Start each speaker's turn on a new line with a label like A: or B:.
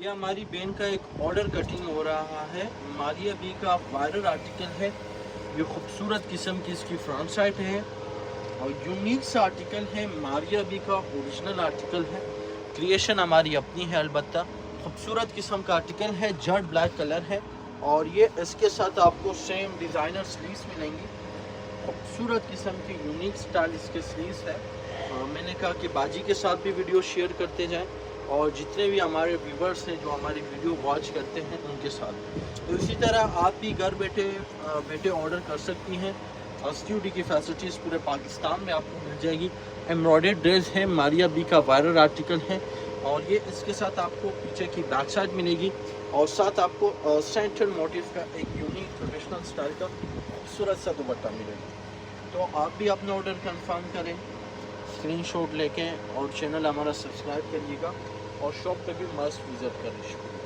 A: ये हमारी बहन का एक ऑर्डर कटिंग हो रहा है। मारिया बी का वायरल आर्टिकल है। ये खूबसूरत किस्म की इसकी फ्रंट साइड है और यूनिक सा आर्टिकल है। मारिया बी का ओरिजिनल आर्टिकल है। क्रिएशन हमारी अपनी है अलबत्ता। खूबसूरत किस्म का आर्टिकल है, जेट ब्लैक कलर है और ये इसके साथ आपको सेम डिज़ाइनर स्लीव्स मिलेंगी। खूबसूरत किस्म की यूनिक स्टाइल इसके स्लीव्स है। मैंने कहा कि बाजी के साथ भी वीडियो शेयर करते जाएं और जितने भी हमारे व्यूवर्स हैं जो हमारी वीडियो वॉच करते हैं उनके साथ। तो इसी तरह आप भी घर बैठे ऑर्डर कर सकती हैं। STUD की फैसिलिटीज़ पूरे पाकिस्तान में आपको मिल जाएगी। एम्ब्रॉयडर्ड ड्रेस है, मारिया बी का वायरल आर्टिकल है और ये इसके साथ आपको पीछे की बैक साइड मिलेगी और साथ आपको सेंट्रल मोटिव का एक यूनिक ट्रेडिशनल स्टाइल का खूबसूरत सा दुपट्टा मिलेगा। तो आप भी अपना ऑर्डर कंफर्म करें, स्क्रीनशॉट लेके और चैनल हमारा सब्सक्राइब करिएगा और शॉप पे भी मस्ट विज़िट करें। शुक्रिया।